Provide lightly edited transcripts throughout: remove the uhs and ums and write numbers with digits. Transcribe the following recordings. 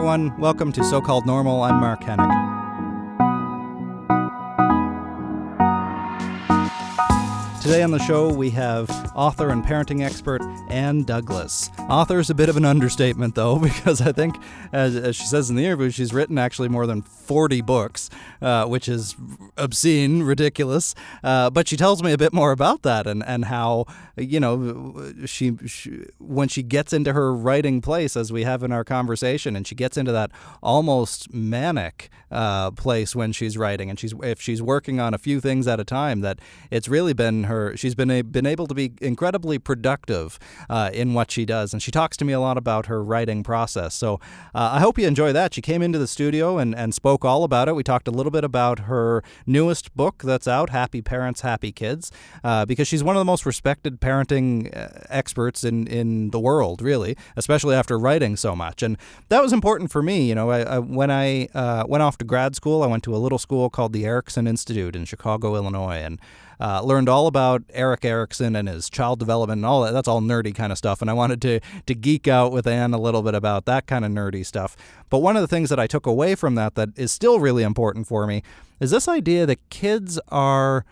everyone. Welcome to So-Called Normal. I'm Mark Henick. Today on the show, we have author and parenting expert Ann Douglas. Author is a bit of an understatement, though, because I think, as she says in the interview, she's written actually more than 40 books, which is obscene, ridiculous. But she tells me a bit more about that and how, you know, she when she gets into her writing place, as we have in our conversation, and she gets into that almost manic place when she's writing, and if she's working on a few things at a time, that it's really been she's been able to be incredibly productive in what she does. And she talks to me a lot about her writing process. So I hope you enjoy that. She came into the studio and spoke all about it. We talked a little bit about her newest book that's out, Happy Parents, Happy Kids, because she's one of the most respected parenting experts in the world, really, especially after writing so much. And that was important for me. You know, when I went off to grad school, I went to a little school called the Erickson Institute in Chicago, Illinois, and learned all about Erik Erikson and his child development and all that. That's all nerdy kind of stuff. And I wanted to geek out with Ann a little bit about that kind of nerdy stuff. But one of the things that I took away from that is still really important for me is this idea that kids are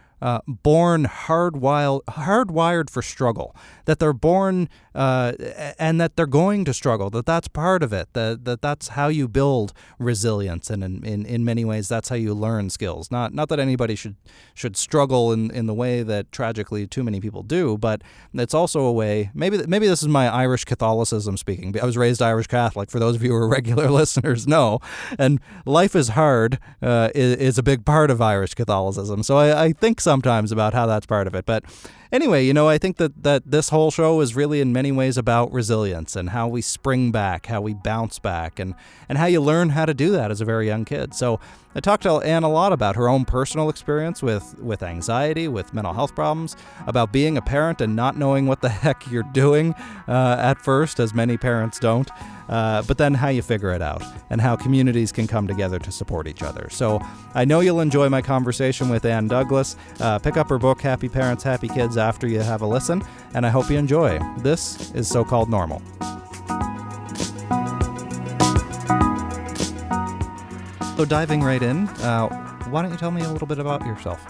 born hardwired for struggle, that they're born and that they're going to struggle, that's part of it, that's how you build resilience, and in many ways that's how you learn skills. Not that anybody should struggle in the way that tragically too many people do, but it's also a way, maybe this is my Irish Catholicism speaking. I was raised Irish Catholic, for those of you who are regular listeners know, and life is hard is a big part of Irish Catholicism. So I think sometimes about how that's part of it. But anyway, you know, I think that this whole show is really in many ways about resilience and how we spring back, how we bounce back, and how you learn how to do that as a very young kid. So I talked to Ann a lot about her own personal experience with anxiety, with mental health problems, about being a parent and not knowing what the heck you're doing at first, as many parents don't, but then how you figure it out and how communities can come together to support each other. So I know you'll enjoy my conversation with Ann Douglas. Pick up her book, Happy Parents, Happy Kids, after you have a listen, and I hope you enjoy. This is So-Called Normal. So diving right in, why don't you tell me a little bit about yourself?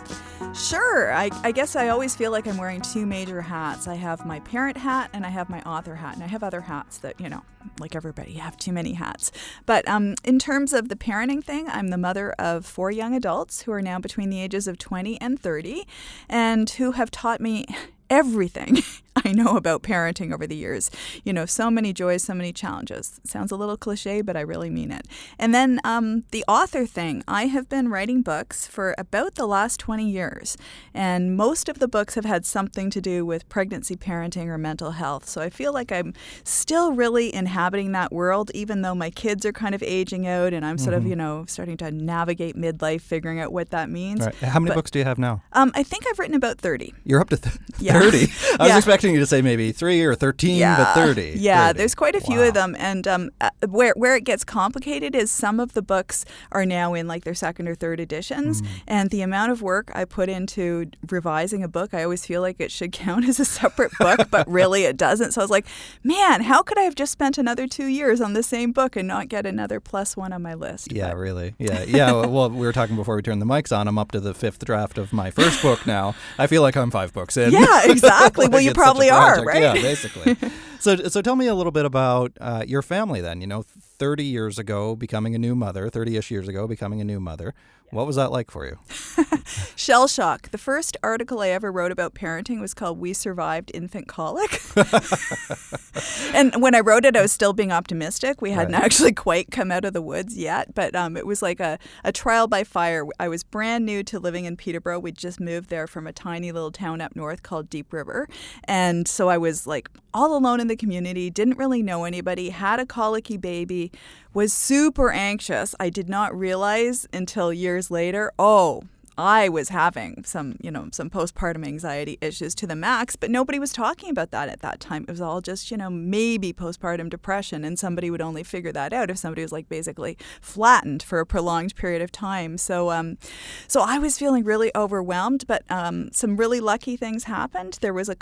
Sure. I guess I always feel like I'm wearing two major hats. I have my parent hat and I have my author hat. And I have other hats that, you know, like everybody, have too many hats. But in terms of the parenting thing, I'm the mother of 4 young adults who are now between the ages of 20 and 30 and who have taught me everything I know about parenting over the years. You know, so many joys, so many challenges. It sounds a little cliche, but I really mean it. And then the author thing. I have been writing books for about the last 20 years, and most of the books have had something to do with pregnancy, parenting, or mental health. So I feel like I'm still really inhabiting that world, even though my kids are kind of aging out and I'm sort of, you know, starting to navigate midlife, figuring out what that means. Right. How many books do you have now? I think I've written about 30. You're up to 30? Yeah. I was expecting you to say maybe 3 or 13, but 30. Yeah, 30. There's quite a few of them. And where it gets complicated is some of the books are now in like their second or third editions. And the amount of work I put into revising a book, I always feel like it should count as a separate book, but really it doesn't. So I was like, man, how could I have just spent another 2 years on the same book and not get another +1 on my list? Yeah, really. Yeah. Well, we were talking before we turned the mics on. I'm up to the 5th draft of my first book now. I feel like I'm 5 books in. Yeah, exactly. Well, you probably are, right? Yeah, basically. So tell me a little bit about your family then. You know, 30 years ago, becoming a new mother, 30-ish years ago, becoming a new mother. What was that like for you? Shell shock. The first article I ever wrote about parenting was called We Survived Infant Colic. And when I wrote it, I was still being optimistic. We hadn't actually quite come out of the woods yet, but it was like a trial by fire. I was brand new to living in Peterborough. We'd just moved there from a tiny little town up north called Deep River. And so I was like all alone in the community, didn't really know anybody, had a colicky baby, was super anxious. I did not realize until years later, I was having some postpartum anxiety issues to the max, but nobody was talking about that at that time. It was all just, maybe postpartum depression, and somebody would only figure that out if somebody was like basically flattened for a prolonged period of time. So I was feeling really overwhelmed, but some really lucky things happened. There was I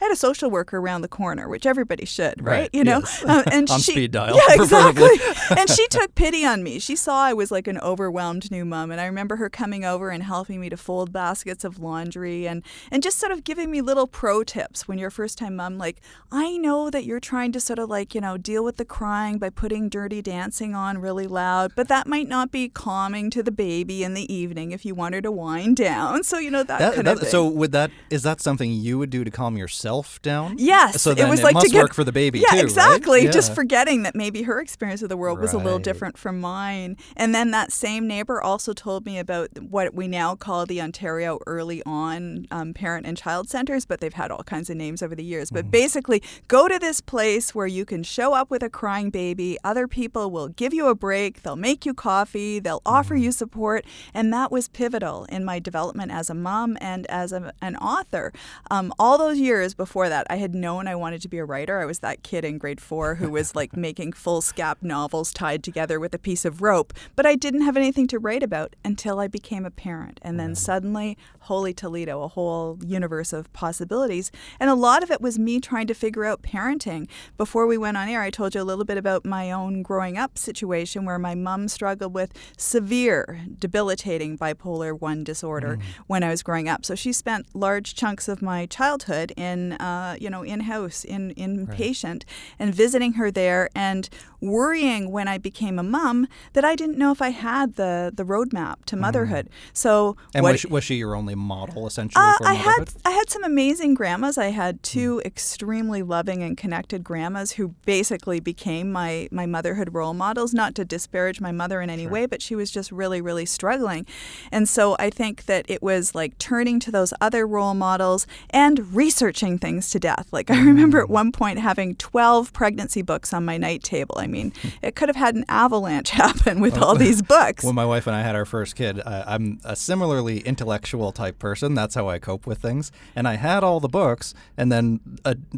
had a social worker around the corner, which everybody should, right? Yes. And on she, speed dial. Yeah, exactly. And she took pity on me. She saw I was like an overwhelmed new mom, and I remember her coming over and helping me to fold baskets of laundry and just sort of giving me little pro tips when you're a first-time mom. Like, I know that you're trying to sort of like, deal with the crying by putting Dirty Dancing on really loud, but that might not be calming to the baby in the evening if you want her to wind down. So, that kind of thing. So is that something you would do to calm yourself down? Yes. So then it was must work for the baby too, Yeah, exactly. Right? Yeah. Just forgetting that maybe her experience of the world was a little different from mine. And then that same neighbor also told me about what we now call the Ontario Early On Parent and Child Centers, but they've had all kinds of names over the years. But basically, go to this place where you can show up with a crying baby. Other people will give you a break. They'll make you coffee. They'll offer you support. And that was pivotal in my development as a mom and as an author. All those years before that, I had known I wanted to be a writer. I was that kid in grade 4 who was like making foolscap novels tied together with a piece of rope. But I didn't have anything to write about until I became a parent. And then suddenly, holy Toledo, a whole universe of possibilities. And a lot of it was me trying to figure out parenting. Before we went on air, I told you a little bit about my own growing up situation where my mom struggled with severe, debilitating bipolar 1 disorder when I was growing up. So she spent large chunks of my childhood in-house, inpatient, and visiting her there and worrying when I became a mom that I didn't know if I had the roadmap to motherhood. So was she your only model essentially for motherhood? I had some amazing grandmas. I had 2 extremely loving and connected grandmas who basically became my motherhood role models, not to disparage my mother in any way, but she was just really, really struggling. And so I think that it was like turning to those other role models and researching things to death. Like I remember at one point having 12 pregnancy books on my night table. I mean, it could have had an avalanche happen with all these books. When my wife and I had our first kid, I'm a similarly intellectual type person. That's how I cope with things. And I had all the books, and then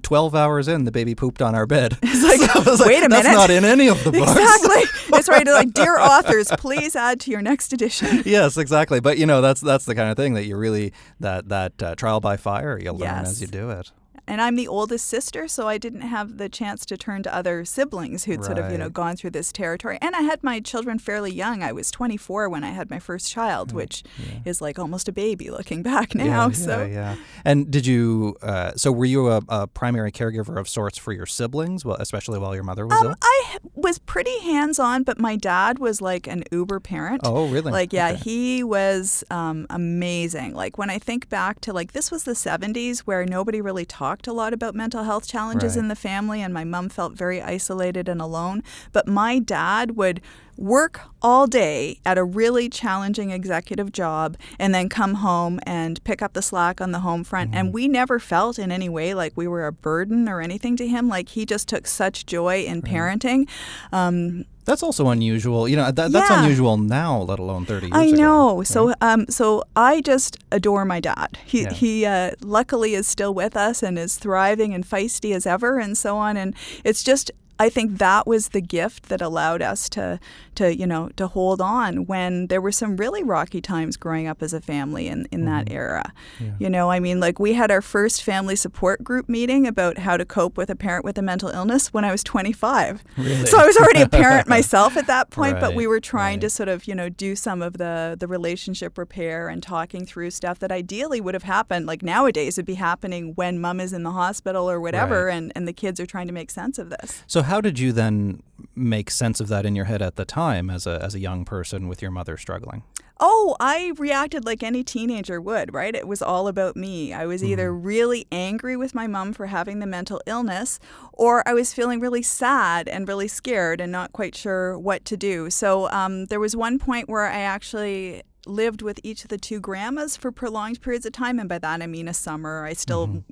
12 hours in, the baby pooped on our bed. It's like, so wait a minute. That's not in any of the books. Exactly. It's right. Like, dear authors, please add to your next edition. Yes, exactly. But, that's the kind of thing that you really, that trial by fire, you learn as you do it. And I'm the oldest sister, so I didn't have the chance to turn to other siblings who'd sort of, gone through this territory. And I had my children fairly young. I was 24 when I had my first child, which is like almost a baby looking back now. Yeah. And did you, so were you a primary caregiver of sorts for your siblings, especially while your mother was ill? I was pretty hands-on, but my dad was like an uber parent. Oh, really? Like, yeah, he was amazing. Like when I think back to this was the 70s where nobody really talked a lot about mental health challenges in the family, and my mom felt very isolated and alone. But my dad would work all day at a really challenging executive job and then come home and pick up the slack on the home front. And we never felt in any way like we were a burden or anything to him. Like he just took such joy in parenting. That's also unusual. That's unusual now, let alone 30 years ago. I know. Right? So I just adore my dad. He luckily is still with us and is thriving and feisty as ever and so on. And it's just, I think that was the gift that allowed us to hold on when there were some really rocky times growing up as a family in that era. We had our first family support group meeting about how to cope with a parent with a mental illness when I was 25. Really? So I was already a parent myself at that point, but we were trying to sort of, do some of the relationship repair and talking through stuff that ideally would have happened, like nowadays would be happening when mom is in the hospital or whatever, and the kids are trying to make sense of this. So how did you then make sense of that in your head at the time as a young person with your mother struggling? Oh, I reacted like any teenager would, right? It was all about me. I was either really angry with my mom for having the mental illness, or I was feeling really sad and really scared and not quite sure what to do. So there was one point where I actually lived with each of the two grandmas for prolonged periods of time. And by that, I mean a summer. I still,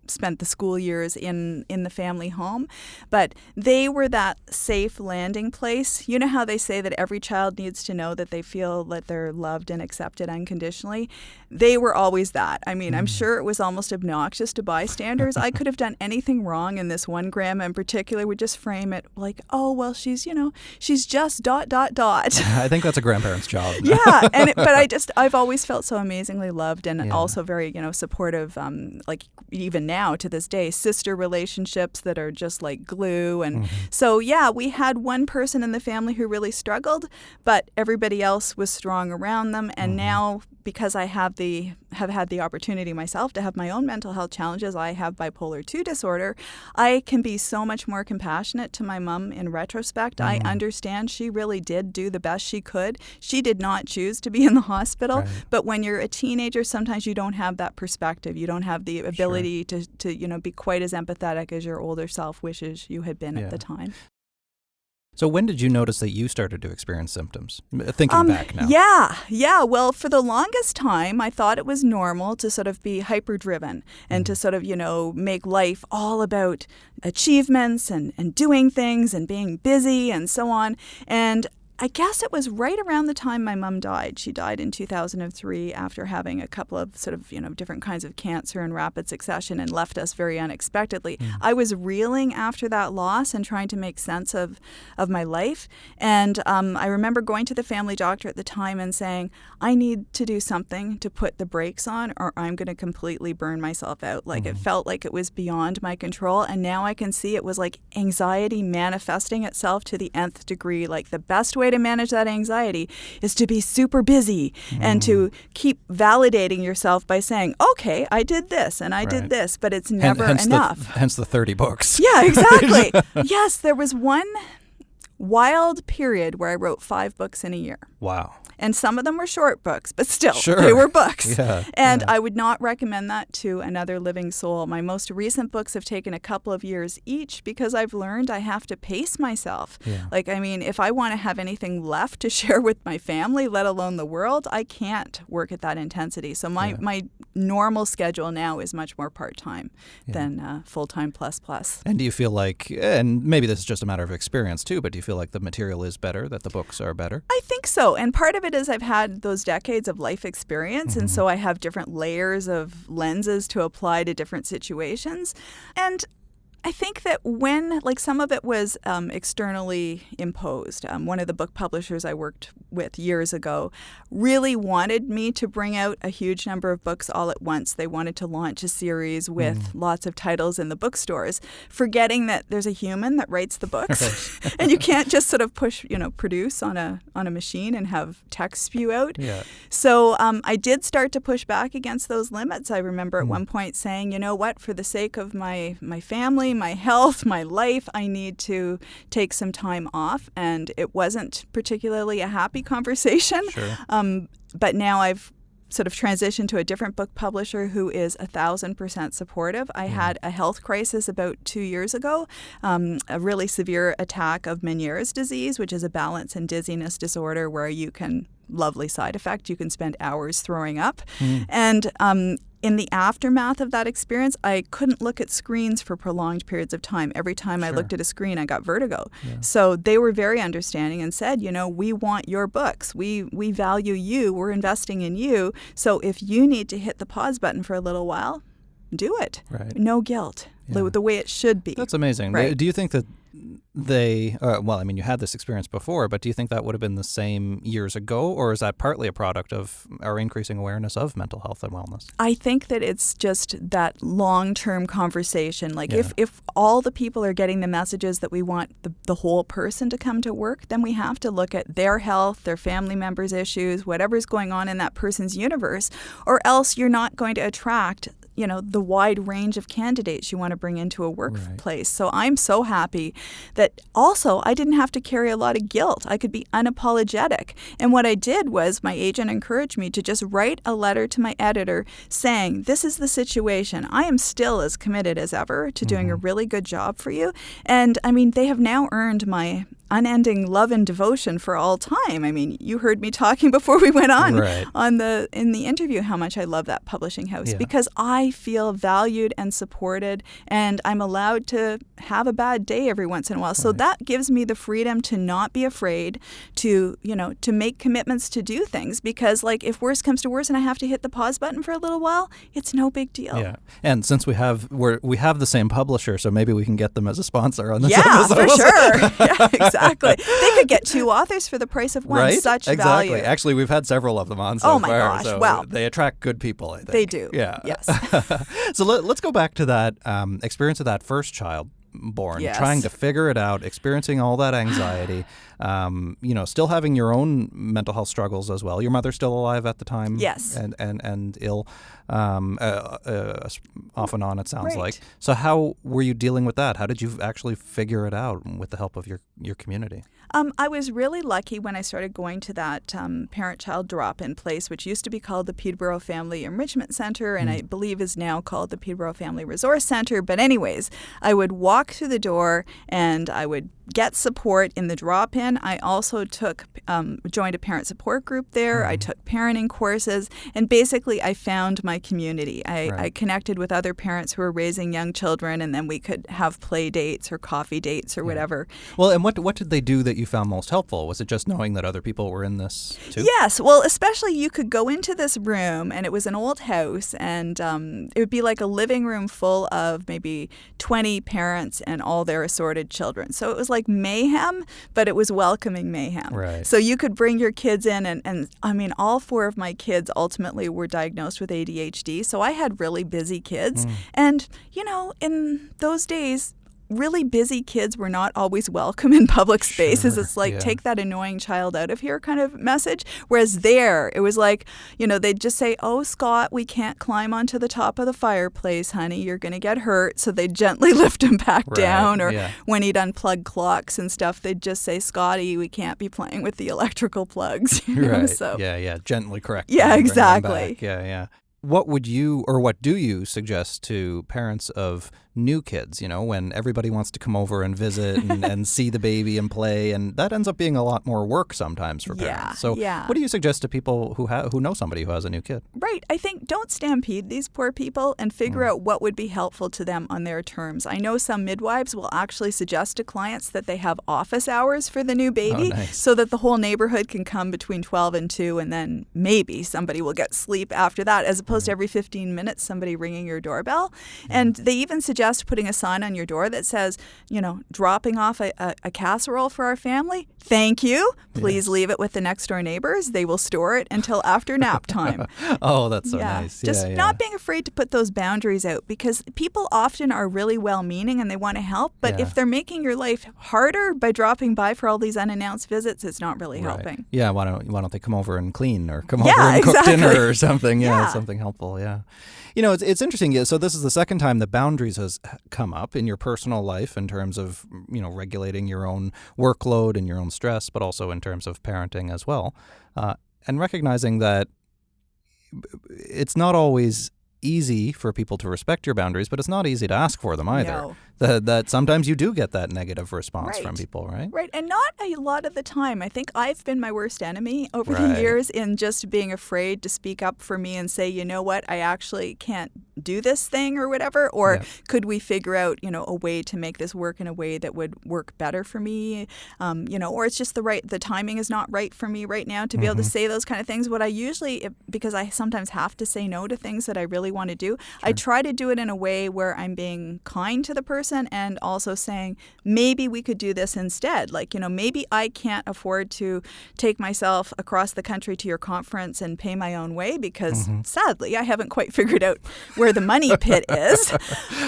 spent the school years in the family home. But they were that safe landing place. You know how they say that every child needs to know that they feel that they're loved and accepted unconditionally? They were always that. I mean, I'm sure it was almost obnoxious to bystanders. I could have done anything wrong, and this one grandma in particular would just frame it like, oh, well, she's just ... I think that's a grandparent's job. Yeah, but I've always felt so amazingly loved and also very, supportive, like even now to this day, sister relationships that are just like glue. And so, we had one person in the family who really struggled, but everybody else was strong around them. And now, because I have had the opportunity myself to have my own mental health challenges, I have bipolar 2 disorder, I can be so much more compassionate to my mom in retrospect. I understand she really did do the best she could. She did not choose to be in the hospital, but when you're a teenager, sometimes you don't have that perspective. You don't have the ability to be quite as empathetic as your older self wishes you had been at the time. So when did you notice that you started to experience symptoms? Thinking back now. Yeah. Well, for the longest time, I thought it was normal to sort of be hyper-driven and to sort of, make life all about achievements and doing things and being busy and so on. And I guess it was right around the time my mom died. She died in 2003 after having a couple of sort of, different kinds of cancer in rapid succession and left us very unexpectedly. I was reeling after that loss and trying to make sense of my life. And I remember going to the family doctor at the time and saying, I need to do something to put the brakes on or I'm going to completely burn myself out. Like it felt like it was beyond my control. And now I can see it was like anxiety manifesting itself to the nth degree. Like the best way to manage that anxiety is to be super busy and to keep validating yourself by saying, okay, I did this and I did this, but it's never enough. Hence the 30 books. Yeah, exactly. Yes, there was one wild period where I wrote 5 books in a year. Wow. And some of them were short books, but still, they were books. I would not recommend that to another living soul. My most recent books have taken a couple of years each because I've learned I have to pace myself. Like, I mean, if I want to have anything left to share with my family, let alone the world, I can't work at that intensity. So my normal schedule now is much more part-time than full-time plus. And do you feel like, and maybe this is just a matter of experience too, but do you feel like the material is better, that the books are better? I think so. And part of it is I've had those decades of life experience, and so I have different layers of lenses to apply to different situations. And I think that when, like, some of it was externally imposed. One of the book publishers I worked with years ago really wanted me to bring out a huge number of books all at once. They wanted to launch a series with lots of titles in the bookstores, forgetting that there's a human that writes the books, and you can't just sort of push, produce on a machine and have text spew out. So I did start to push back against those limits. I remember at one point saying, you know what, for the sake of my family, my health, my life, I need to take some time off. And it wasn't particularly a happy conversation. But now I've sort of transitioned to a different book publisher who is 1,000% supportive. I had a health crisis about 2 years ago, a really severe attack of Meniere's disease, which is a balance and dizziness disorder where you can, lovely side effect, you can spend hours throwing up. And in the aftermath of that experience, I couldn't look at screens for prolonged periods of time. Every time I looked at a screen, I got vertigo. So they were very understanding and said, we want your books. We value you. We're investing in you. So if you need to hit the pause button for a little while, do it. No guilt. The way it should be. That's amazing. Do you think that they, you had this experience before, but do you think that would have been the same years ago, or is that partly a product of our increasing awareness of mental health and wellness? I think that it's just that long-term conversation. Like if all the people are getting the messages that we want the whole person to come to work, then we have to look at their health, their family members' issues, whatever's going on in that person's universe, or else you're not going to attract the wide range of candidates you want to bring into a workplace. So I'm so happy that also I didn't have to carry a lot of guilt. I could be unapologetic. And what I did was my agent encouraged me to just write a letter to my editor saying, this is the situation. I am still as committed as ever to doing a really good job for you. And I mean, they have now earned my unending love and devotion for all time. I mean, you heard me talking before we went on Right. in the interview how much I love that publishing house because I feel valued and supported, and I'm allowed to have a bad day every once in a while. So that gives me the freedom to not be afraid to, to make commitments to do things, because like if worse comes to worse and I have to hit the pause button for a little while, it's no big deal. Yeah. And since we have the same publisher, so maybe we can get them as a sponsor on this Yeah, episode. for sure. Yeah, exactly. They could get 2 authors for the price of one. Right? Such exactly. value. Actually, we've had several of them on so Oh my far. gosh, So wow. they attract good people, I think. They do. Yeah. Yes. So let's go back to that experience of that first child born, Yes. trying to figure it out, experiencing all that anxiety, still having your own mental health struggles as well. Your mother's still alive at the time? Yes. And ill off and on, it sounds Right. like. So how were you dealing with that? How did you actually figure it out with the help of your community? I was really lucky when I started going to that parent-child drop-in place, which used to be called the Peterborough Family Enrichment Center, and I believe is now called the Peterborough Family Resource Center. But anyways, I would walk through the door and I would get support in the drop-in. I also joined a parent support group there. I took parenting courses, and basically I found my community. I connected with other parents who were raising young children, and then we could have play dates or coffee dates or whatever. Well, and what did they do that you found most helpful? Was it just knowing that other people were in this too? Yes. Well, especially you could go into this room, and it was an old house, and it would be like a living room full of maybe 20 parents and all their assorted children. So it was like mayhem, but it was welcoming mayhem. Right. So you could bring your kids in, and I mean, all 4 of my kids ultimately were diagnosed with ADHD. So I had really busy kids. And, in those days, really busy kids were not always welcome in public spaces. Sure, It's like, yeah. take that annoying child out of here kind of message. Whereas there, it was like, they'd just say, oh, Scott, we can't climb onto the top of the fireplace, honey. You're going to get hurt. So they'd gently lift him back Right, down. Or yeah. when he'd unplug clocks and stuff, they'd just say, Scotty, we can't be playing with the electrical plugs. Right. So, Yeah. Gently correct. Yeah, them, bring them exactly. back. Yeah. What would you, or what do you suggest to parents of new kids, when everybody wants to come over and visit and see the baby and play, and that ends up being a lot more work sometimes for parents. So what do you suggest to people who know somebody who has a new kid? Right. I think don't stampede these poor people and figure out what would be helpful to them on their terms. I know some midwives will actually suggest to clients that they have office hours for the new baby nice. so that the whole neighborhood can come between 12 and 2, and then maybe somebody will get sleep after that, as opposed to every 15 minutes somebody ringing your doorbell. And they even suggest putting a sign on your door that says, dropping off a casserole for our family. Thank you. Please leave it with the next door neighbors. They will store it until after nap time. Oh, that's so nice. Just not being afraid to put those boundaries out, because people often are really well-meaning and they want to help. But if they're making your life harder by dropping by for all these unannounced visits, it's not really helping. Yeah, why don't they come over and clean or come over and cook dinner or something? Yeah, something helpful. Yeah. It's interesting. So this is the second time that boundaries has come up in your personal life in terms of, regulating your own workload and your own stress, but also in terms of parenting as well. And recognizing that it's not always easy for people to respect your boundaries, but it's not easy to ask for them either. No. That sometimes you do get that negative response from people, right? Right, and not a lot of the time. I think I've been my worst enemy over the years in just being afraid to speak up for me and say, you know what, I actually can't do this thing or whatever, or could we figure out, a way to make this work in a way that would work better for me, or it's just the timing is not right for me right now to be able to say those kind of things. What I usually, because I sometimes have to say no to things that I really want to do, I try to do it in a way where I'm being kind to the person and also saying, maybe we could do this instead. Like, maybe I can't afford to take myself across the country to your conference and pay my own way because sadly, I haven't quite figured out where the money pit is.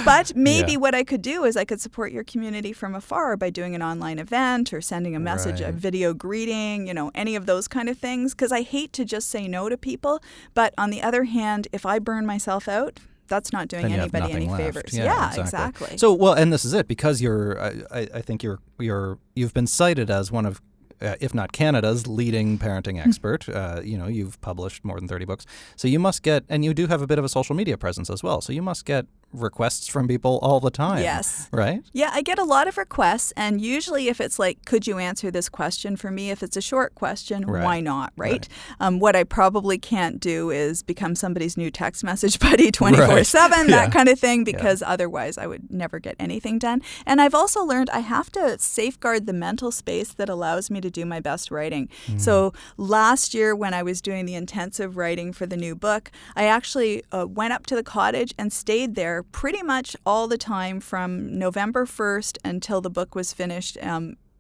But maybe what I could do is I could support your community from afar by doing an online event or sending a message, a video greeting, any of those kind of things. Because I hate to just say no to people. But on the other hand, if I burn myself out, that's not doing anybody any favors. Yeah, exactly. So, well, and this is it, because I think you've been cited as one of, if not Canada's leading parenting expert. You've published more than 30 books. So you must get, and you do have a bit of a social media presence as well. So you must get requests from people all the time. Yes. Right? Yeah, I get a lot of requests, and usually if it's like, could you answer this question for me? If it's a short question, why not, right? What I probably can't do is become somebody's new text message buddy 24/7, that kind of thing, because otherwise I would never get anything done. And I've also learned I have to safeguard the mental space that allows me to do my best writing. So last year when I was doing the intensive writing for the new book, I actually went up to the cottage and stayed there pretty much all the time from November 1st until the book was finished.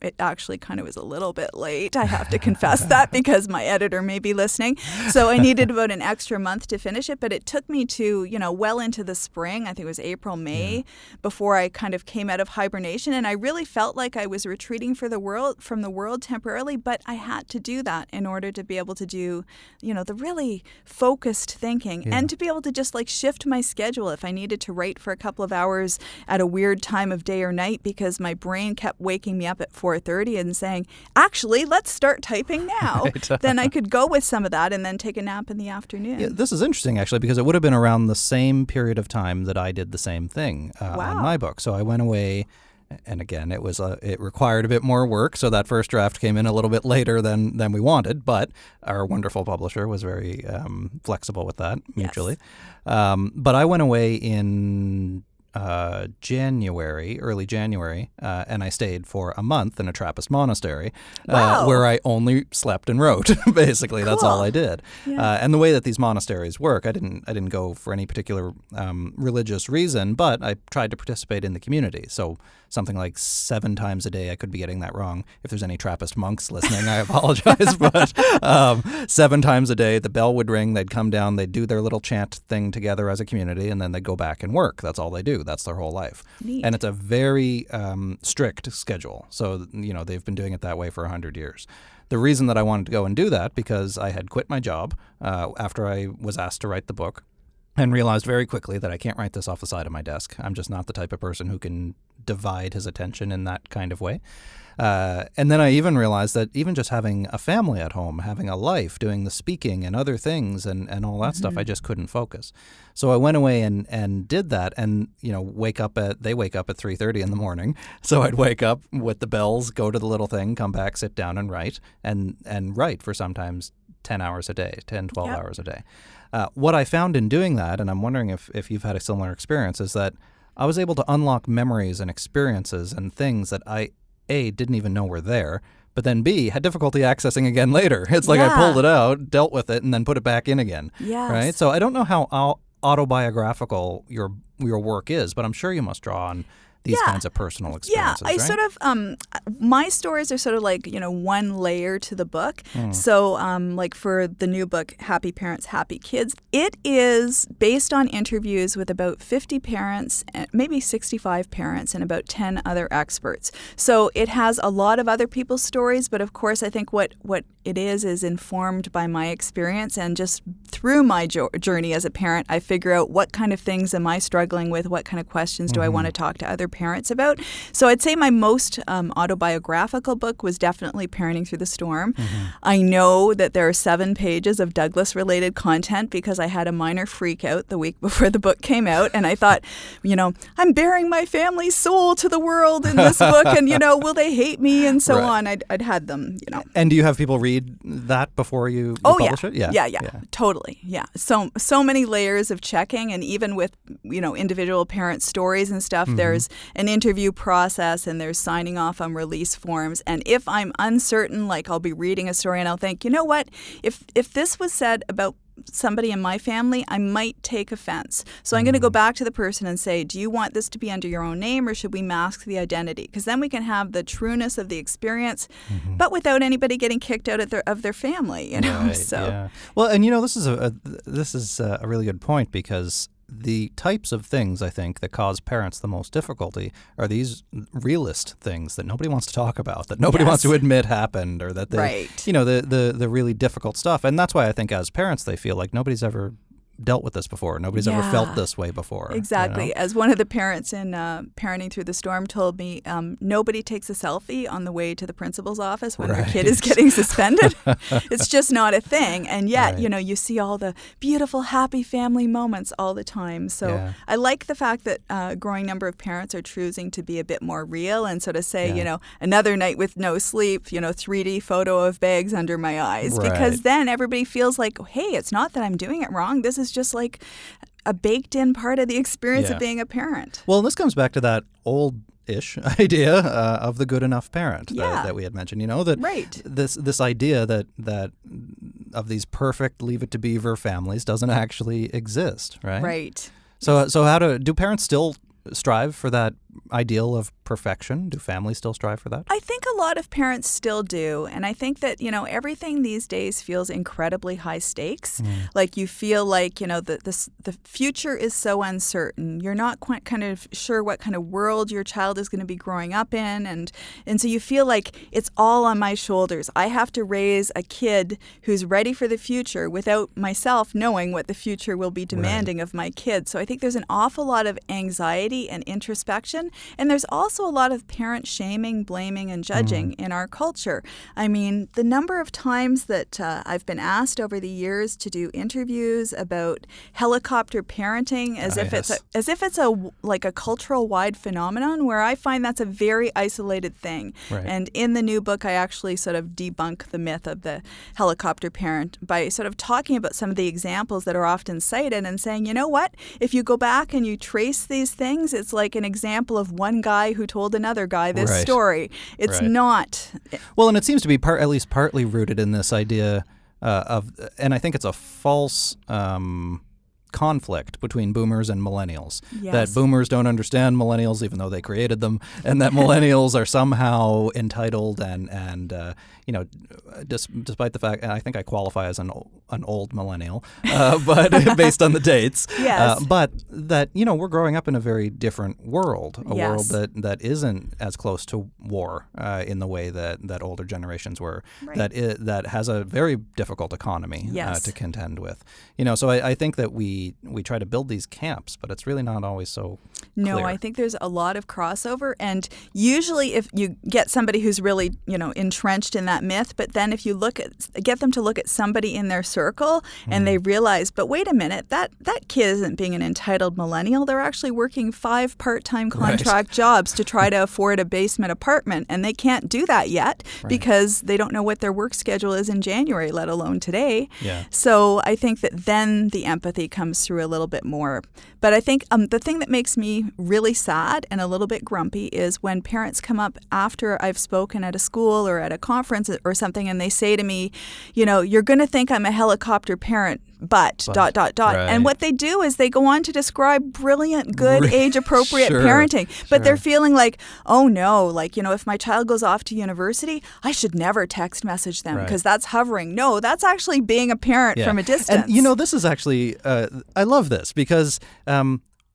It actually kind of was a little bit late. I have to confess that because my editor may be listening. So I needed about an extra month to finish it, but it took me to, well into the spring. I think it was April, May, before I kind of came out of hibernation. And I really felt like I was retreating from the world temporarily, but I had to do that in order to be able to do, the really focused thinking and to be able to just like shift my schedule if I needed to write for a couple of hours at a weird time of day or night because my brain kept waking me up at 4:30 and saying, actually, let's start typing now. Then I could go with some of that and then take a nap in the afternoon. Yeah, this is interesting, actually, because it would have been around the same period of time that I did the same thing on my book. So I went away, and again, it required a bit more work. So that first draft came in a little bit later than we wanted, but our wonderful publisher was very flexible with that mutually. But I went away in early January, and I stayed for a month in a Trappist monastery where I only slept and wrote. Basically, that's all I did. Yeah. And the way that these monasteries work, I didn't go for any particular religious reason, but I tried to participate in the community. So something like 7 times a day, I could be getting that wrong. If there's any Trappist monks listening, I apologize. But 7 times a day, the bell would ring, they'd come down, they'd do their little chant thing together as a community, and then they'd go back and work. That's all they do. That's their whole life. Neat. And it's a very strict schedule. So, they've been doing it that way for 100 years. The reason that I wanted to go and do that, because I had quit my job after I was asked to write the book, and realized very quickly that I can't write this off the side of my desk. I'm just not the type of person who can divide his attention in that kind of way. And then I even realized that even just having a family at home, having a life, doing the speaking and other things and all that stuff, I just couldn't focus. So I went away and did that, and they wake up at 3:30 in the morning. So I'd wake up with the bells, go to the little thing, come back, sit down and write, and write for sometimes 10 hours a day, 10, 12 hours a day. What I found in doing that, and I'm wondering if you've had a similar experience, is that I was able to unlock memories and experiences and things that I, A, didn't even know were there, but then B, had difficulty accessing again later. It's like I pulled it out, dealt with it, and then put it back in again. Yes. Right? So I don't know how autobiographical your work is, but I'm sure you must draw on these kinds of personal experiences, I right? sort of, my stories are sort of like, one layer to the book. So like for the new book, Happy Parents, Happy Kids, it is based on interviews with about 50 parents, maybe 65 parents, and about 10 other experts. So it has a lot of other people's stories, but of course I think what it is informed by my experience, and just through my journey as a parent, I figure out what kind of things am I struggling with, what kind of questions do I want to talk to other parents about. So I'd say my most autobiographical book was definitely Parenting Through the Storm. I know that there are 7 pages of Douglas-related content because I had a minor freak out the week before the book came out, and I thought, I'm bearing my family's soul to the world in this book, and, will they hate me, and so on. I'd had them, And do you have people read that before you publish it? Yeah, totally. Yeah. So many layers of checking, and even with, individual parent stories and stuff, there's an interview process, and there's signing off on release forms. And if I'm uncertain, like I'll be reading a story and I'll think, what, if this was said about somebody in my family, I might take offense. So I'm going to go back to the person and say, do you want this to be under your own name, or should we mask the identity? Because then we can have the trueness of the experience, but without anybody getting kicked out of their family, Right, So, yeah. Well, and this is a really good point, because the types of things, I think, that cause parents the most difficulty are these realist things that nobody wants to talk about, that nobody wants to admit happened, or that they, the really difficult stuff. And that's why I think as parents, they feel like nobody's ever dealt with this before. Nobody's ever felt this way before. Exactly. You know? As one of the parents in Parenting Through the Storm told me, nobody takes a selfie on the way to the principal's office when their kid is getting suspended. It's just not a thing. And yet, you see all the beautiful, happy family moments all the time. So I like the fact that a growing number of parents are choosing to be a bit more real and sort of say, another night with no sleep, 3D photo of bags under my eyes. Right. Because then everybody feels like, hey, it's not that I'm doing it wrong. This is just like a baked-in part of the experience of being a parent. Well, this comes back to that old-ish idea of the good enough parent that we had mentioned. This idea that of these perfect Leave It to Beaver families doesn't actually exist, right? Right. So do parents still strive for that ideal of perfection? Do families still strive for that? I think a lot of parents still do. And I think that, everything these days feels incredibly high stakes. Like you feel like, the future is so uncertain. You're not quite kind of sure what kind of world your child is going to be growing up in. And so you feel like it's all on my shoulders. I have to raise a kid who's ready for the future without myself knowing what the future will be demanding of my kid. So I think there's an awful lot of anxiety and introspection. And there's also a lot of parent shaming, blaming, and judging in our culture. I mean, the number of times that I've been asked over the years to do interviews about helicopter parenting as if it's a cultural wide phenomenon, where I find that's a very isolated thing. Right. And in the new book, I actually sort of debunk the myth of the helicopter parent by sort of talking about some of the examples that are often cited and saying, you know what, if you go back and you trace these things, it's like an example of one guy who told another guy this story. It's not. Well, and it seems to be at least partly rooted in this idea and I think it's a false conflict between boomers and millennials. Yes. That boomers don't understand millennials even though they created them, and that millennials are somehow entitled and despite the fact, and I think I qualify as an old millennial, but based on the dates. Yes. But that, we're growing up in a very different world, a world that isn't as close to war in the way that older generations were, that has a very difficult economy to contend with. So I think that we try to build these camps, but it's really not always so clear. No, I think there's a lot of crossover, and usually if you get somebody who's really, entrenched in that myth, but then if you get them to look at somebody in their circle and they realize, but wait a minute, that kid isn't being an entitled millennial. They're actually working 5 part-time contract jobs to try to afford a basement apartment, and they can't do that yet because they don't know what their work schedule is in January, let alone today. Yeah. So I think that then the empathy comes through a little bit more. But I think the thing that makes me really sad and a little bit grumpy is when parents come up after I've spoken at a school or at a conference or something, and they say to me, you're going to think I'm a helicopter parent, but ... And what they do is they go on to describe brilliant, good, age-appropriate parenting. But they're feeling like, oh no, if my child goes off to university, I should never text message them because that's hovering. No, that's actually being a parent from a distance. And this is actually, I love this because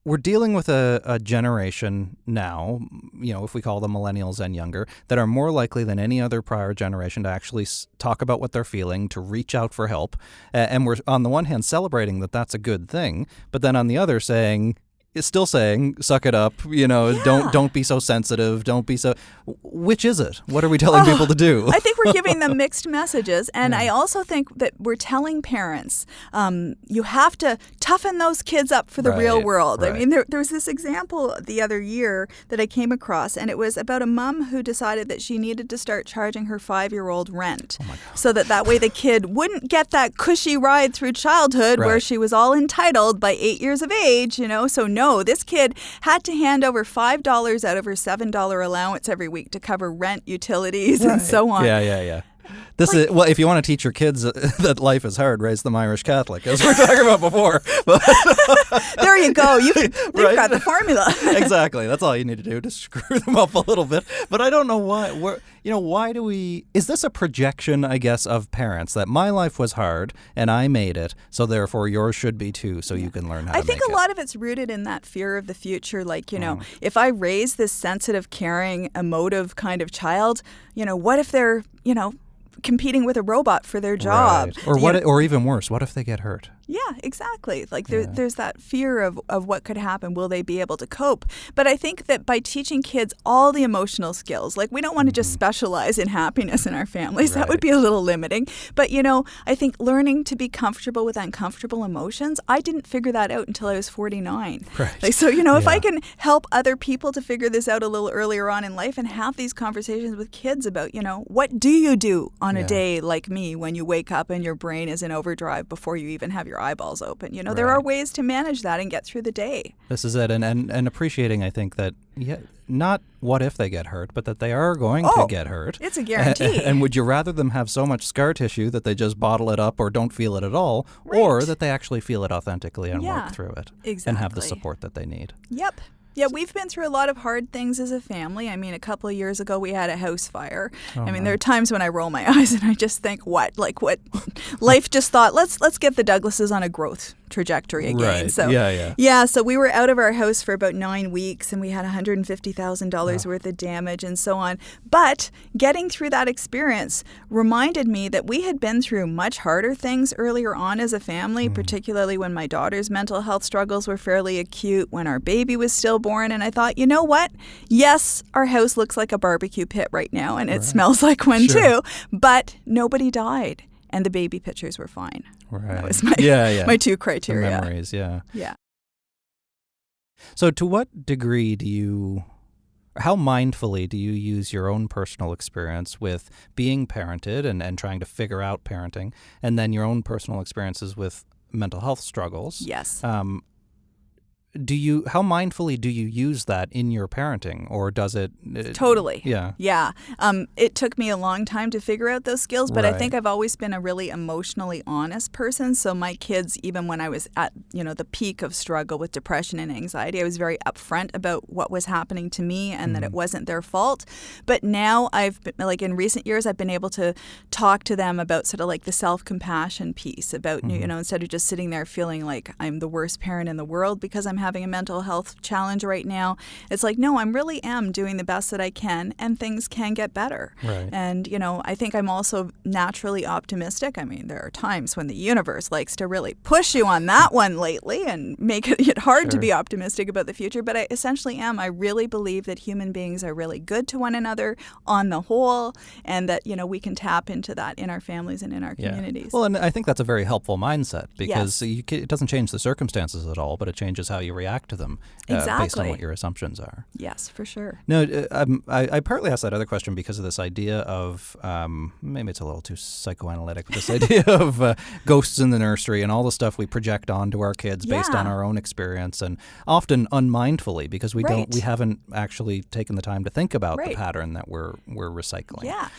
we're dealing with a generation now, if we call them millennials and younger, that are more likely than any other prior generation to actually talk about what they're feeling, to reach out for help. And we're, on the one hand, celebrating that that's a good thing, but then on the other is still saying, suck it up, don't be so sensitive, don't be so... Which is it? What are we telling people to do? I think we're giving them mixed messages. And I also think that we're telling parents, you have to toughen those kids up for the real world. I mean, there was this example the other year that I came across, and it was about a mom who decided that she needed to start charging her 5-year-old rent so that way the kid wouldn't get that cushy ride through childhood where she was all entitled by 8 years of age, So no, this kid had to hand over $5 out of her $7 allowance every week to cover rent, utilities, and so on. Yeah. This is if you want to teach your kids that life is hard, raise them Irish Catholic, as we were talking about before. There you go. You've got the formula. Exactly. That's all you need to do to screw them up a little bit. But I don't know why. Why do we? Is this a projection, I guess, of parents that my life was hard and I made it, so therefore yours should be too, so you can learn how to make it? I think a lot of it's rooted in that fear of the future. If I raise this sensitive, caring, emotive kind of child, what if they're, competing with a robot for their job. Right. Or even worse, what if they get hurt? Yeah, exactly. Like there's that fear of what could happen. Will they be able to cope? But I think that by teaching kids all the emotional skills, like we don't want to just specialize in happiness in our families. Right. That would be a little limiting. But, I think learning to be comfortable with uncomfortable emotions, I didn't figure that out until I was 49. Right. Like, so, if I can help other people to figure this out a little earlier on in life and have these conversations with kids about, what do you do on a day like me when you wake up and your brain is in overdrive before you even have your eyeballs open? There are ways to manage that and get through the day. This is it. And appreciating, I think, that not what if they get hurt, but that they are going to get hurt. It's a guarantee. And would you rather them have so much scar tissue that they just bottle it up or don't feel it at all, or that they actually feel it authentically and work through it and have the support that they need? Yep. Yeah, we've been through a lot of hard things as a family. I mean, a couple of years ago, we had a house fire. There are times when I roll my eyes and I just think, what? Life just thought, let's get the Douglases on a growth trajectory again. Right. So so we were out of our house for about 9 weeks and we had $150,000 worth of damage and so on. But getting through that experience reminded me that we had been through much harder things earlier on as a family, particularly when my daughter's mental health struggles were fairly acute, when our baby was stillborn. And I thought, you know what? Yes, our house looks like a barbecue pit right now and it smells like one too, but nobody died. And the baby pictures were fine. Right. That was my my two criteria. The memories, yeah. Yeah. So to what degree how mindfully do you use your own personal experience with being parented and trying to figure out parenting, and then your own personal experiences with mental health struggles? Yes. How mindfully do you use that in your parenting, or does it? Totally. Yeah. Yeah. It took me a long time to figure out those skills, but I think I've always been a really emotionally honest person. So my kids, even when I was at, the peak of struggle with depression and anxiety, I was very upfront about what was happening to me and that it wasn't their fault. But now in recent years, I've been able to talk to them about sort of like the self-compassion piece about, instead of just sitting there feeling like I'm the worst parent in the world because I'm having a mental health challenge right now. It's like, no, I really am doing the best that I can, and things can get better. Right. And, I think I'm also naturally optimistic. I mean, there are times when the universe likes to really push you on that one lately and make it hard to be optimistic about the future. But I essentially am. I really believe that human beings are really good to one another on the whole, and that, we can tap into that in our families and in our communities. Well, and I think that's a very helpful mindset because it doesn't change the circumstances at all, but it changes how you react to them based on what your assumptions are. Yes, for sure. No, I partly asked that other question because of this idea of, maybe it's a little too psychoanalytic, but this idea of ghosts in the nursery and all the stuff we project onto our kids based on our own experience, and often unmindfully because we haven't actually taken the time to think about the pattern that we're recycling. Yeah.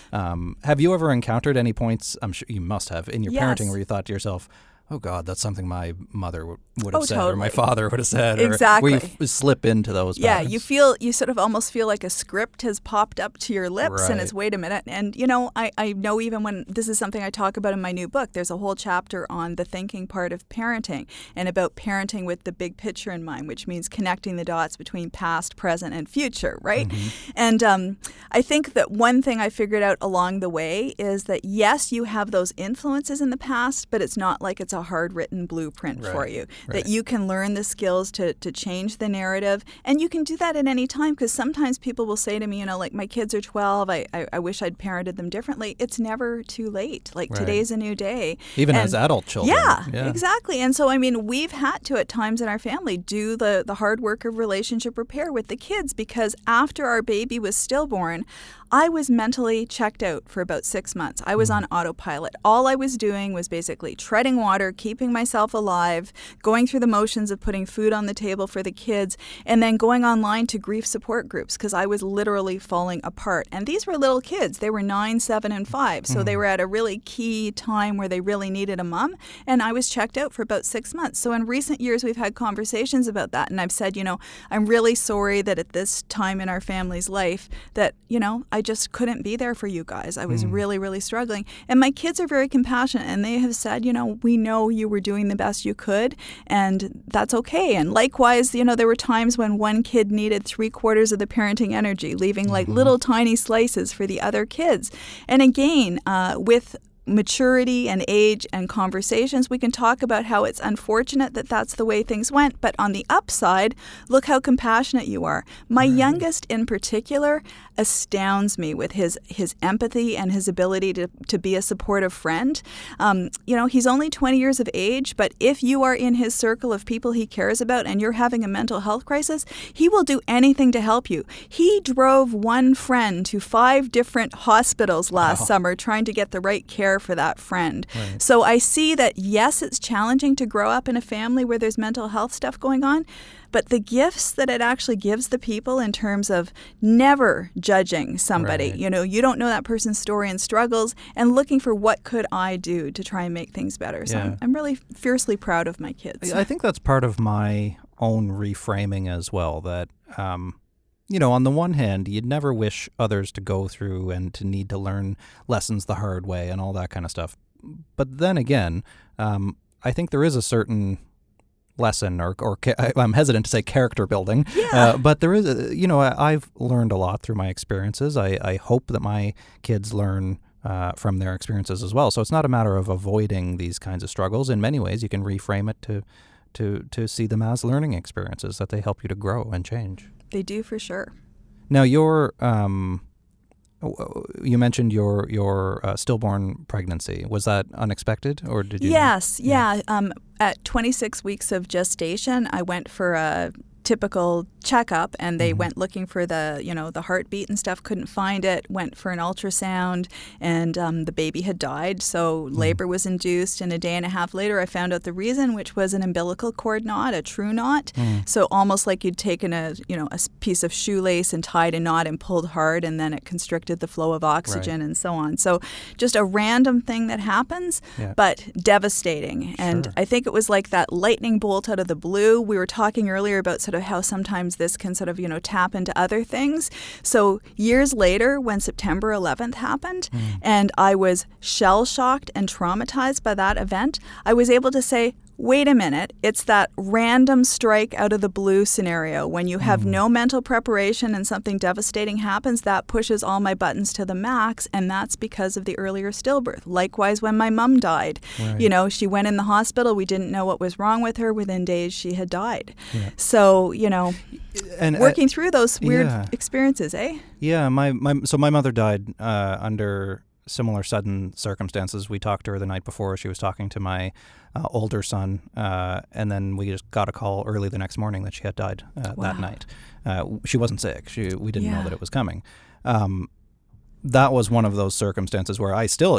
Have you ever encountered any points, I'm sure you must have, in your parenting where you thought to yourself, oh, God, that's something my mother would have said, or my father would have said. Exactly. Or we slip into those patterns. You sort of almost feel like a script has popped up to your lips and it's, wait a minute. And, I know even when this is something I talk about in my new book, there's a whole chapter on the thinking part of parenting and about parenting with the big picture in mind, which means connecting the dots between past, present, and future, right? Mm-hmm. And I think that one thing I figured out along the way is that, yes, you have those influences in the past, but it's not like it's a hard-written blueprint for you, that you can learn the skills to change the narrative, and you can do that at any time, because sometimes people will say to me, like, my kids are 12, I wish I'd parented them differently. It's never too late. Like, today's a new day. Even as adult children. Yeah, exactly. And so, we've had to, at times in our family, do the hard work of relationship repair with the kids, because after our baby was stillborn, I was mentally checked out for about 6 months. I was on autopilot. All I was doing was basically treading water, keeping myself alive, going through the motions of putting food on the table for the kids, and then going online to grief support groups because I was literally falling apart. And these were little kids. They were 9, 7, and 5. So they were at a really key time where they really needed a mom. And I was checked out for about 6 months. So in recent years, we've had conversations about that. And I've said, I'm really sorry that at this time in our family's life that, I just couldn't be there for you guys. I was really, really struggling. And my kids are very compassionate, and they have said, we know know you were doing the best you could, and that's okay. And likewise, there were times when one kid needed 3/4 of the parenting energy, leaving like little tiny slices for the other kids. And again, with maturity and age and conversations, we can talk about how it's unfortunate that that's the way things went. But on the upside, look how compassionate you are. My youngest in particular astounds me with his empathy and his ability to be a supportive friend. He's only 20 years of age, but if you are in his circle of people he cares about and you're having a mental health crisis, he will do anything to help you. He drove one friend to 5 different hospitals last summer trying to get the right care for that friend. Right. So I see that, yes, it's challenging to grow up in a family where there's mental health stuff going on, but the gifts that it actually gives the people in terms of never judging somebody. Right. You don't know that person's story and struggles, and looking for what could I do to try and make things better. So I'm really fiercely proud of my kids. I think that's part of my own reframing as well, that on the one hand, you'd never wish others to go through and to need to learn lessons the hard way and all that kind of stuff. But then again, I think there is a certain lesson, or I'm hesitant to say character building, but there is, I've learned a lot through my experiences. I hope that my kids learn from their experiences as well. So it's not a matter of avoiding these kinds of struggles. In many ways, you can reframe it to see them as learning experiences, that they help you to grow and change. They do, for sure. Now, you mentioned your stillborn pregnancy. Was that unexpected, or did you? Yes, at 26 weeks of gestation, I went for a typical checkup, and they went looking for the heartbeat and stuff, couldn't find it, went for an ultrasound, and the baby had died. So labor was induced, and a day and a half later I found out the reason, which was an umbilical cord knot, a true knot. So almost like you'd taken a piece of shoelace and tied a knot and pulled hard, and then it constricted the flow of oxygen and so on. So just a random thing that happens, but devastating. And I think it was like that lightning bolt out of the blue. We were talking earlier about sort of how sometimes this can sort of, tap into other things. So years later, when September 11th happened, and I was shell-shocked and traumatized by that event, I was able to say, wait a minute, it's that random strike out of the blue scenario. When you have no mental preparation and something devastating happens, that pushes all my buttons to the max, and that's because of the earlier stillbirth. Likewise, when my mom died, she went in the hospital. We didn't know what was wrong with her. Within days, she had died. So, and working through those weird experiences, eh? Yeah, my mother died under similar sudden circumstances. We talked to her the night before. She was talking to my older son, and then we just got a call early the next morning that she had died that night. She wasn't sick. We didn't know that it was coming. That was one of those circumstances where I still,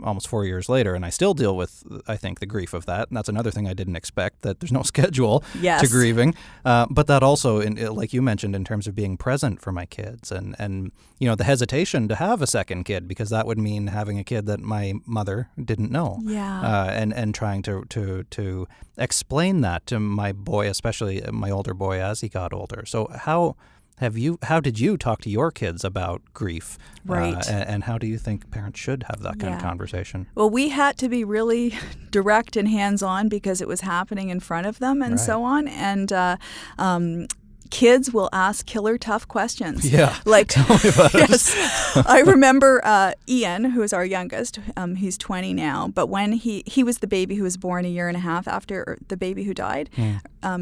almost 4 years later, and I still deal with, I think, the grief of that. And that's another thing I didn't expect, that there's no schedule to grieving. But that also, like you mentioned, in terms of being present for my kids and the hesitation to have a second kid, because that would mean having a kid that my mother didn't know. And trying to explain that to my boy, especially my older boy, as he got older. So how did you talk to your kids about grief? Right. And how do you think parents should have that kind of conversation? Well, we had to be really direct and hands-on because it was happening in front of them and so on. And kids will ask killer tough questions. Yeah. Like, tell me about it. I remember Ian, who is our youngest, he's 20 now, but when he was the baby who was born a year and a half after the baby who died.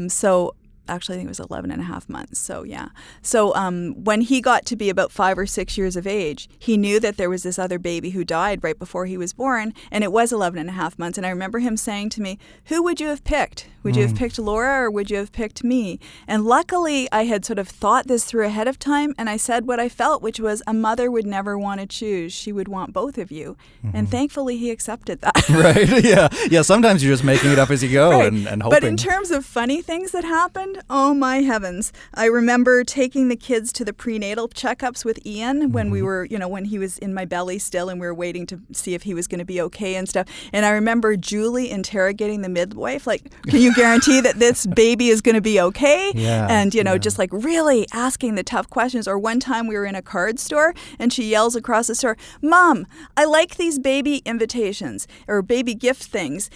So actually, I think it was 11 and a half months. So, yeah. So when he got to be about 5 or 6 years of age, he knew that there was this other baby who died right before he was born, and it was 11 and a half months. And I remember him saying to me, who would you have picked? Would you have picked Laura, or would you have picked me? And luckily, I had sort of thought this through ahead of time, and I said what I felt, which was a mother would never want to choose. She would want both of you. And thankfully, he accepted that. Right, yeah. Yeah, sometimes you're just making it up as you go and hoping. But in terms of funny things that happened, happened? Oh, my heavens. I remember taking the kids to the prenatal checkups with Ian when we were, when he was in my belly still and we were waiting to see if he was going to be okay and stuff. And I remember Julie interrogating the midwife, like, can you guarantee that this baby is going to be okay? Yeah, and, just like really asking the tough questions. Or one time we were in a card store and she yells across the store, Mom, I like these baby invitations or baby gift things.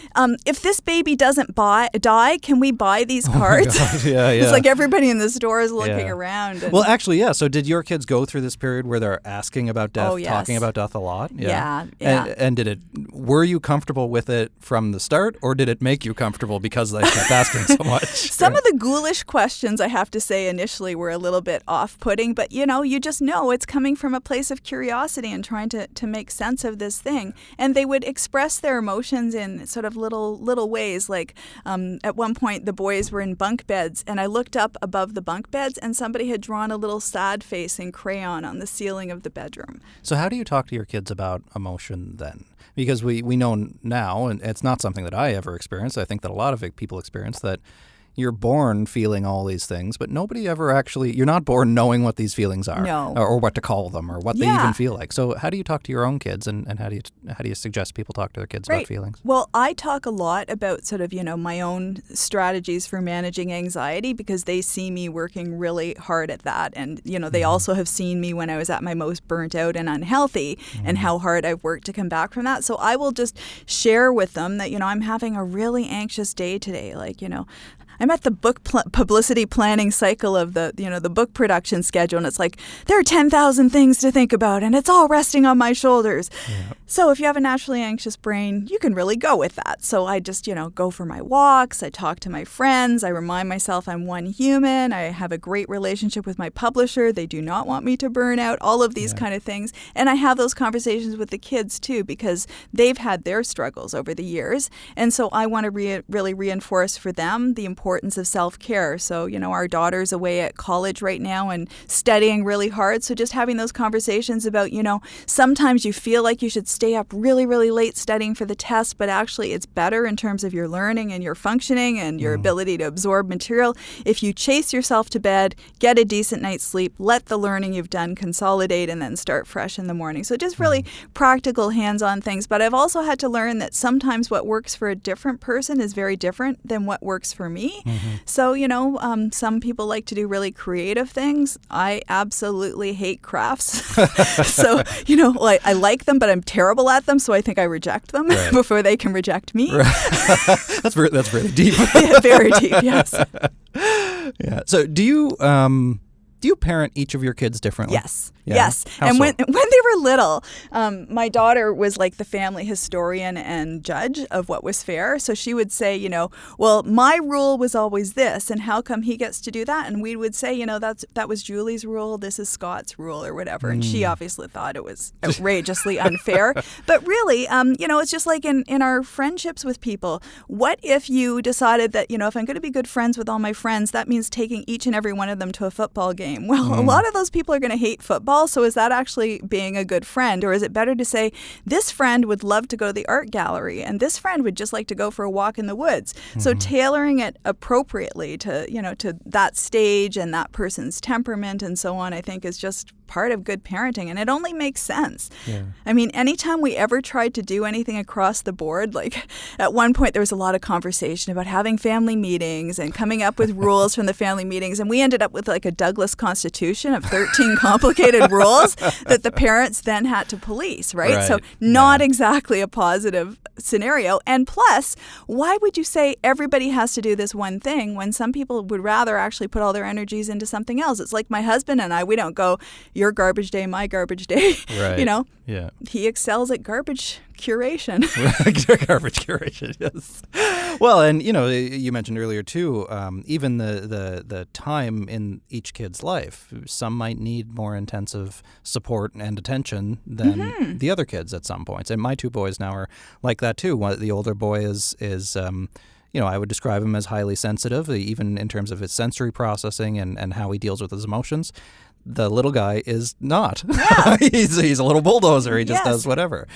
If this baby doesn't die, can we buy these cards? Yeah. It's like everybody in the store is looking around. Well, actually, yeah. So did your kids go through this period where they're asking about death, yes. talking about death a lot? Yeah. And were you comfortable with it from the start, or did it make you comfortable because they kept asking so much? Some of the ghoulish questions, I have to say, initially were a little bit off-putting, but you just know it's coming from a place of curiosity and trying to make sense of this thing. And they would express their emotions in sort of little ways. Like at one point, the boys were in bunk beds, and I looked up above the bunk beds, and somebody had drawn a little sad face in crayon on the ceiling of the bedroom. So how do you talk to your kids about emotion then? Because we know now, and it's not something that I ever experienced, I think that a lot of people experience, that you're born feeling all these things, but nobody ever actually, you're not born knowing what these feelings are. No. Or what to call them or what they even feel like. So how do you talk to your own kids, and how do you suggest people talk to their kids about feelings? Well, I talk a lot about sort of, my own strategies for managing anxiety because they see me working really hard at that. And, they also have seen me when I was at my most burnt out and unhealthy and how hard I've worked to come back from that. So I will just share with them that, I'm having a really anxious day today. Like, I'm at the book publicity planning cycle of the book production schedule, and it's like there are 10,000 things to think about, and it's all resting on my shoulders. Yeah. So if you have a naturally anxious brain, you can really go with that. So I just go for my walks. I talk to my friends. I remind myself I'm one human. I have a great relationship with my publisher. They do not want me to burn out. All of these kind of things, and I have those conversations with the kids too because they've had their struggles over the years, and so I want to really reinforce for them the importance of self-care. So, our daughter's away at college right now and studying really hard. So just having those conversations about, sometimes you feel like you should stay up really, really late studying for the test, but actually it's better in terms of your learning and your functioning and your ability to absorb material if you chase yourself to bed, get a decent night's sleep, let the learning you've done consolidate, and then start fresh in the morning. So just really practical hands-on things. But I've also had to learn that sometimes what works for a different person is very different than what works for me. So, some people like to do really creative things. I absolutely hate crafts. So, I like them, but I'm terrible at them. So I think I reject them before they can reject me. Right. That's really deep. Yeah, very deep, yes. Yeah. So do you parent each of your kids differently? Yes. Yeah. Yes. How and so? when they were little, my daughter was like the family historian and judge of what was fair. So she would say, well, my rule was always this, and how come he gets to do that? And we would say, that was Julie's rule, this is Scott's rule or whatever. And she obviously thought it was outrageously unfair. But really, it's just like in our friendships with people. What if you decided that, if I'm going to be good friends with all my friends, that means taking each and every one of them to a football game? Well, a lot of those people are going to hate football. So is that actually being a good friend? Or is it better to say, this friend would love to go to the art gallery and this friend would just like to go for a walk in the woods? So tailoring it appropriately to, to that stage and that person's temperament and so on, I think is just part of good parenting, and it only makes sense. Yeah. I mean, anytime we ever tried to do anything across the board, like at one point there was a lot of conversation about having family meetings and coming up with rules from the family meetings, and we ended up with like a Douglas Constitution of 13 complicated rules that the parents then had to police, right? So not exactly a positive scenario. And plus, why would you say everybody has to do this one thing when some people would rather actually put all their energies into something else? It's like my husband and I, we don't go, your garbage day, my garbage day. Right. Yeah. He excels at garbage curation. Garbage curation, yes. Well, and you mentioned earlier too, even the time in each kid's life. Some might need more intensive support and attention than the other kids at some points. And my two boys now are like that too. The older boy is I would describe him as highly sensitive, even in terms of his sensory processing and how he deals with his emotions. The little guy is not. Yeah. he's a little bulldozer. He just does whatever.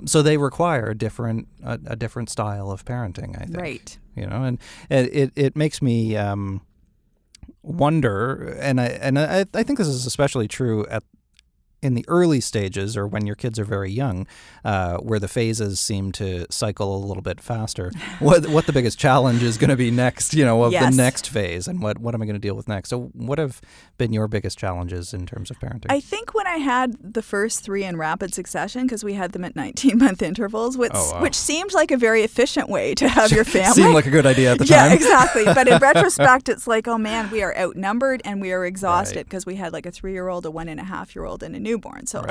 So they require a different style of parenting, I think. Right. And it makes me wonder, and I think this is especially true in the early stages, or when your kids are very young, where the phases seem to cycle a little bit faster. What the biggest challenge is going to be next, of the next phase, and what am I going to deal with next? So what have been your biggest challenges in terms of parenting? I think when I had the first 3 in rapid succession, because we had them at 19-month intervals, which seemed like a very efficient way to have your family. Seemed like a good idea at the time. Yeah, exactly. But in retrospect, it's like, oh man, we are outnumbered and we are exhausted because we had like a 3-year-old, a 1.5-year-old, and a newborn. So,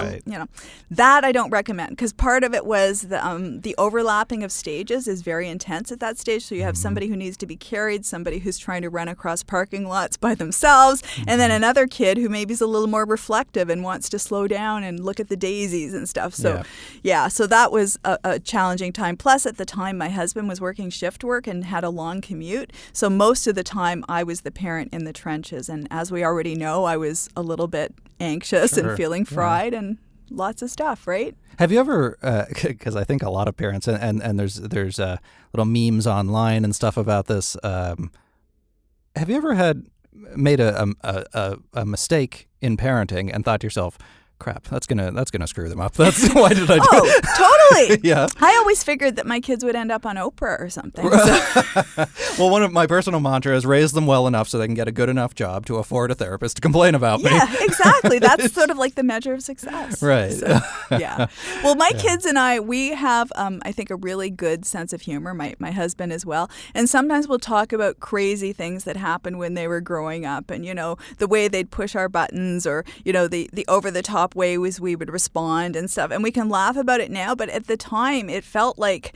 that I don't recommend, because part of it was the overlapping of stages is very intense at that stage. So you have somebody who needs to be carried, somebody who's trying to run across parking lots by themselves, and then another kid who maybe is a little more reflective and wants to slow down and look at the daisies and stuff. So, so that was a challenging time. Plus, at the time, my husband was working shift work and had a long commute. So most of the time, I was the parent in the trenches. And as we already know, I was a little bit anxious and feeling fried and lots of stuff, right? Have you ever, because I think a lot of parents, and there's little memes online and stuff about this, have you ever made a mistake in parenting and thought to yourself, crap, that's gonna screw them up. Why did I do it? Totally. Yeah. I always figured that my kids would end up on Oprah or something. So. Well, one of my personal mantras is raise them well enough so they can get a good enough job to afford a therapist to complain about me. Yeah, exactly. That's sort of like the measure of success. Right. So, yeah. Well, my kids and I, we have, I think, a really good sense of humor, my husband as well. And sometimes we'll talk about crazy things that happened when they were growing up and, the way they'd push our buttons or, the over-the-top ways we would respond and stuff. And we can laugh about it now, but at the time it felt like,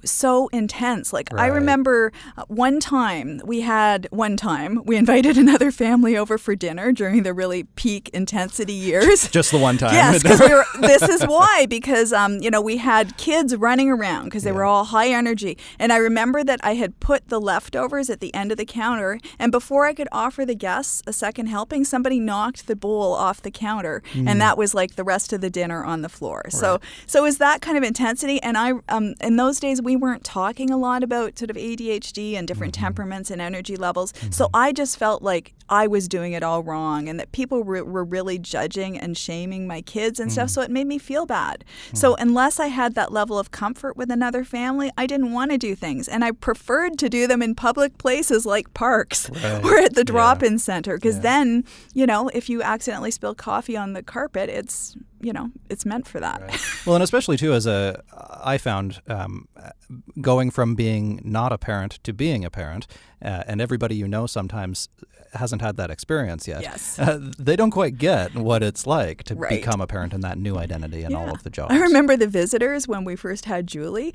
so intense. Like I remember one time we invited another family over for dinner during the really peak intensity years. Just the one time. Yes, because this is why, because, we had kids running around because they were all high energy. And I remember that I had put the leftovers at the end of the counter, and before I could offer the guests a second helping, somebody knocked the bowl off the counter, and that was like the rest of the dinner on the floor. Right. So it was that kind of intensity. And I, in those days, we weren't talking a lot about sort of ADHD and different temperaments and energy levels. So I just felt like I was doing it all wrong and that people were really judging and shaming my kids and stuff. So it made me feel bad. So unless I had that level of comfort with another family, I didn't want to do things. And I preferred to do them in public places like parks or at the drop-in center. Because then, if you accidentally spill coffee on the carpet, it's meant for that. Right. Well, and especially too, I found going from being not a parent to being a parent, and everybody sometimes hasn't had that experience yet. Yes. They don't quite get what it's like to become a parent in that new identity and all of the jobs. I remember the visitors when we first had Julie,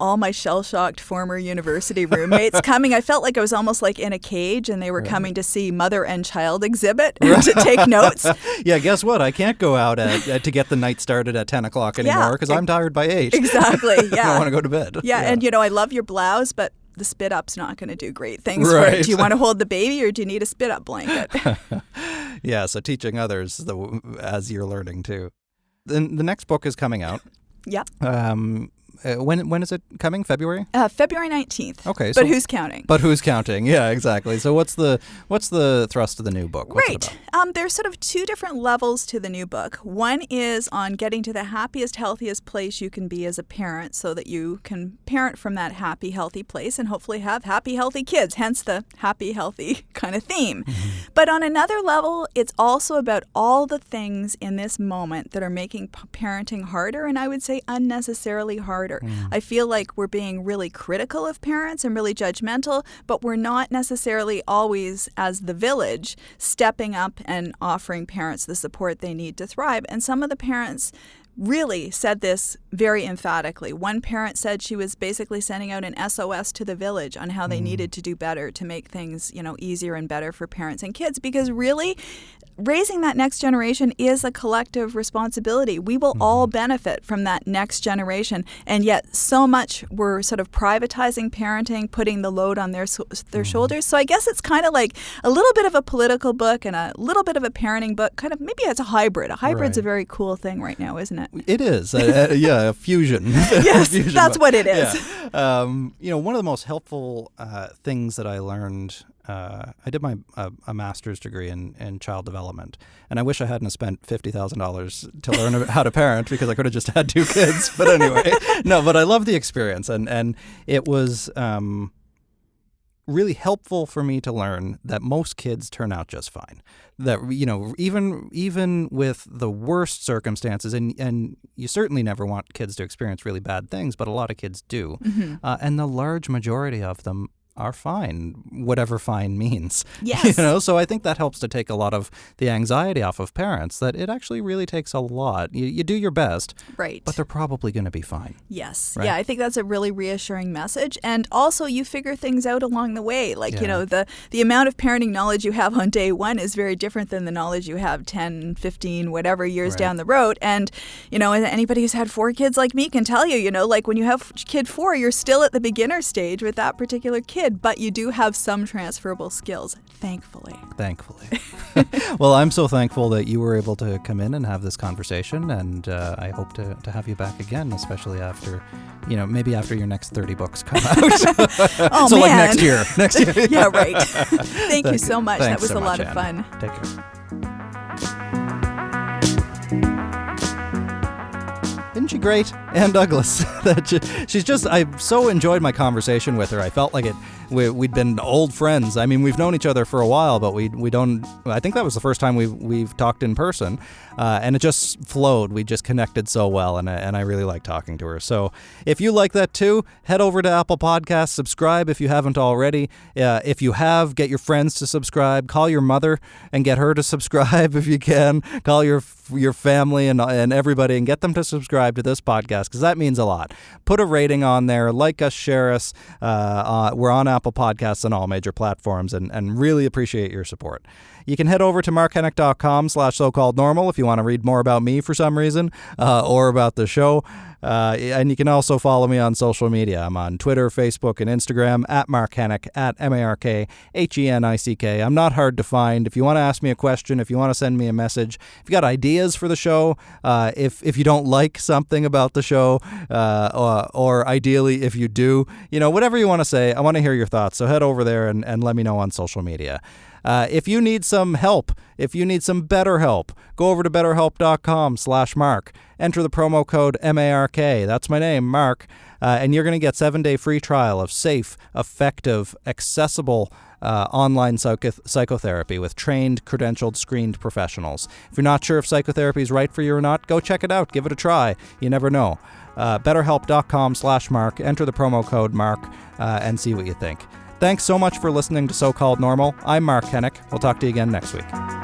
all my shell-shocked former university roommates coming. I felt like I was almost like in a cage and they were coming to see mother and child exhibit and to take notes. Yeah, guess what? I can't go out to get the night started at 10 o'clock anymore because I'm tired by 8. Exactly, yeah. I want to go to bed. Yeah, and I love your blouse, but the spit up's not going to do great things for it. Do you want to hold the baby or do you need a spit up blanket? Yeah, so teaching others as you're learning too. The next book is coming out. Yeah. When is it coming? February? February 19th. Okay. But who's counting? But who's counting? Yeah, exactly. So what's the thrust of the new book? What's it about? There's sort of 2 different levels to the new book. One is on getting to the happiest, healthiest place you can be as a parent so that you can parent from that happy, healthy place and hopefully have happy, healthy kids, hence the happy, healthy kind of theme. But on another level, it's also about all the things in this moment that are making parenting harder, and I would say unnecessarily harder. I feel like we're being really critical of parents and really judgmental, but we're not necessarily always, as the village, stepping up and offering parents the support they need to thrive. And some of the parents really said this very emphatically. One parent said she was basically sending out an SOS to the village on how they needed to do better to make things, easier and better for parents and kids, because really raising that next generation is a collective responsibility. We will all benefit from that next generation, and yet so much we're sort of privatizing parenting, putting the load on their shoulders. So I guess it's kind of like a little bit of a political book and a little bit of a parenting book, kind of maybe it's a hybrid. A hybrid's a very cool thing right now, isn't it? It is. A fusion. Yes, that's what it is. Yeah. One of the most helpful things that I learned a master's degree in child development, and I wish I hadn't spent $50,000 to learn how to parent because I could have just had 2 kids. But anyway, no. But I love the experience, and it was really helpful for me to learn that most kids turn out just fine. That, you know, even with the worst circumstances, and you certainly never want kids to experience really bad things, but a lot of kids do, and the large majority of them are fine, whatever fine means. Yes. You know, so I think that helps to take a lot of the anxiety off of parents, that it actually really takes a lot. You do your best, right? But they're probably going to be fine. Yes. Right? Yeah, I think that's a really reassuring message. And also you figure things out along the way. Like, you know, the amount of parenting knowledge you have on day one is very different than the knowledge you have 10, 15, whatever years down the road. And, you know, anybody who's had 4 kids like me can tell you, you know, like when you have kid 4, you're still at the beginner stage with that particular kid. But you do have some transferable skills, thankfully. Well, I'm so thankful that you were able to come in and have this conversation, and I hope to have you back again, especially after, you know, maybe after your next 30 books come out. Oh, so man. Like next year. Yeah, right. Thank you so much. Thanks that was so a lot much, of fun. Anna. Take care. Isn't she great? Ann Douglas. She's just, I so enjoyed my conversation with her. I felt like we'd been old friends. I mean, we've known each other for a while, but we don't, I think that was the first time we've talked in person, and it just flowed. We just connected so well, and I really like talking to her. So if you like that too, head over to Apple Podcasts, subscribe if you haven't already. If you have, get your friends to subscribe. Call your mother and get her to subscribe if you can. Call your family and everybody and get them to subscribe to this podcast, because that means a lot. Put a rating on there, like us, share us. We're on Apple Podcasts on all major platforms, and really appreciate your support. You can head over to markhenick.com/so-called-normal if you want to read more about me for some reason, or about the show. And you can also follow me on social media. I'm on Twitter, Facebook, and Instagram at Mark Henick, at MarkHenick. I'm not hard to find. If you want to ask me a question, if you want to send me a message, if you got ideas for the show, if you don't like something about the show, or ideally if you do, you know, whatever you want to say, I want to hear your thoughts. So head over there and let me know on social media. If you need some help, if you need some better help, go over to betterhelp.com/Mark. Enter the promo code MARK. That's my name, Mark. And you're going to get 7-day free trial of safe, effective, accessible online psychotherapy with trained, credentialed, screened professionals. If you're not sure if psychotherapy is right for you or not, go check it out. Give it a try. You never know. Betterhelp.com/Mark. Enter the promo code Mark and see what you think. Thanks so much for listening to So-Called Normal. I'm Mark Henick. We'll talk to you again next week.